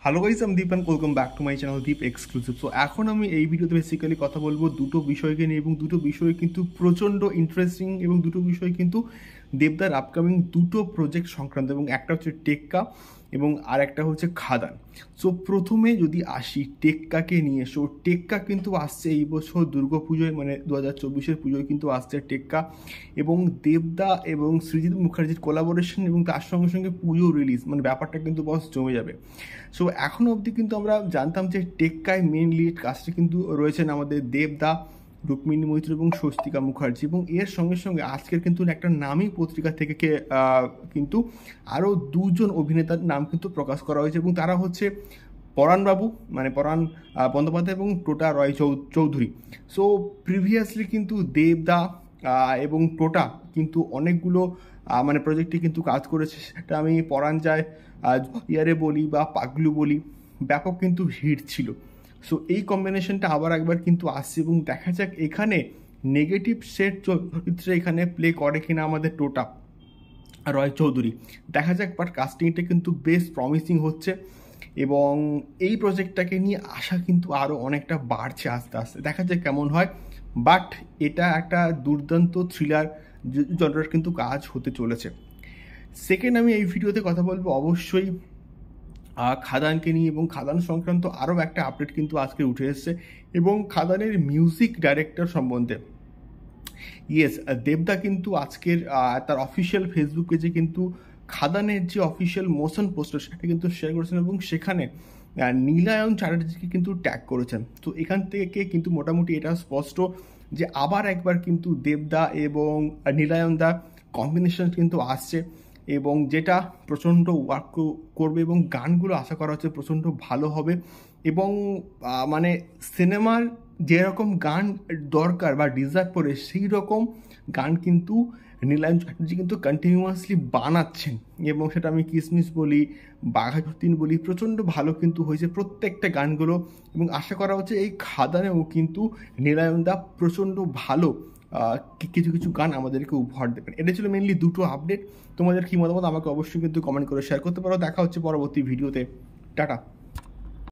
Hello guys, আমি Deep and welcome back to my channel Deep exclusive. So এখন আমি এই ভিডিওতে বেসিক্যালি কথা বলবো দুটো বিষয়কে নিয়ে, এবং দুটো বিষয় কিন্তু প্রচণ্ড ইন্টারেস্টিং, এবং দুটো বিষয় কিন্তু দেবদার আপকামিং দুটো প্রজেক্ট সংক্রান্ত, এবং একটা হচ্ছে টেক্কা এবং আর একটা হচ্ছে খাদান। সো প্রথমে যদি আসি টেক্কাকে নিয়ে, সো টেক্কা কিন্তু আসছে এই বছর দুর্গাপুজোয়, মানে 2024-এর পুজোয় কিন্তু আসছে টেক্কা, এবং দেবদা এবং সৃজিত মুখার্জির কোলাবোরেশন, এবং তার সঙ্গে সঙ্গে পুজো রিলিজ, মানে ব্যাপারটা কিন্তু বস জমে যাবে। সো এখনও অবধি কিন্তু আমরা জানতাম যে টেক্কায় মেন লিড কাস্টে কিন্তু রয়েছেন আমাদের দেবদা, রুক্মিণী মৈত্র এবং স্বস্তিকা মুখার্জি, এবং এর সঙ্গে সঙ্গে আজকের কিন্তু একটা নামী পত্রিকা থেকে কিন্তু আরও দুজন অভিনেতার নাম কিন্তু প্রকাশ করা হয়েছে, এবং তারা হচ্ছে পরাণবাবু, মানে পরাণ বন্দ্যোপাধ্যায় এবং টোটা রয় চৌধুরী। সো প্রিভিয়াসলি কিন্তু দেবদা এবং টোটা কিন্তু অনেকগুলো মানে প্রজেক্টে কিন্তু কাজ করেছে, সেটা আমি পরাণ যায় ইয়ারে বলি বা পাগলু বলি, ব্যাপক কিন্তু হিট ছিল। সো এই কম্বিনেশনটা আবার একবার কিন্তু আসছে, এবং দেখা যাক এখানে নেগেটিভ সেট চরিত্রে এখানে প্লে করে কিনা আমাদের টোটা রয় চৌধুরী, দেখা যাক। বাট কাস্টিংটা কিন্তু বেশ প্রমিসিং হচ্ছে, এবং এই প্রজেক্টটাকে নিয়ে আশা কিন্তু আরও অনেকটা বাড়ছে আস্তে আস্তে, দেখা যাক কেমন হয়। বাট এটা একটা দুর্দান্ত থ্রিলার জনরার কিন্তু কাজ হতে চলেছে। সেকেন্ড, আমি এই ভিডিওতে কথা বলবো অবশ্যই খাদানকে নিয়ে, এবং খাদান সংক্রান্ত আরও একটা আপডেট কিন্তু আজকে উঠে এসছে, এবং খাদানের মিউজিক ডাইরেক্টর সম্বন্ধে। ইয়েস, দেবদা কিন্তু আজকের তার অফিসিয়াল ফেসবুক পেজে কিন্তু খাদানের যে অফিসিয়াল মোশন পোস্টার সেটা কিন্তু শেয়ার করেছেন, এবং সেখানে নীলায়ন চ্যাটার্জিকে কিন্তু ট্যাগ করেছেন। তো এখান থেকে কিন্তু মোটামুটি এটা স্পষ্ট যে আবার একবার কিন্তু দেবদা এবং নীলায়ন দা কম্বিনেশন কিন্তু আসছে, এবং যেটা প্রচণ্ড ওয়ার্ক করবে, এবং গানগুলো আশা করা হচ্ছে প্রচণ্ড ভালো হবে। এবং মানে সিনেমার যেরকম গান দরকার বা ডিজার্ভ করে সেই রকম গান কিন্তু নীলায়ন চ্যাটার্জি কিন্তু কন্টিনিউয়াসলি বানাচ্ছেন, এবং সেটা আমি কিসমিস বলি, বাঘা যতীন বলি, প্রচণ্ড ভালো কিন্তু হয়েছে প্রত্যেকটা গানগুলো। এবং আশা করা হচ্ছে এই খাদানেও কিন্তু নীলায়নদা প্রচণ্ড ভালো কিছু কিছু গান আমাদেরকে উপহার দেবেন। এটা ছিল মেনলি দুটো আপডেট। তোমাদের কী মতামত আমাকে অবশ্যই কিন্তু কমেন্ট করে শেয়ার করতে পারো। দেখা হচ্ছে পরবর্তী ভিডিওতে। টাটা।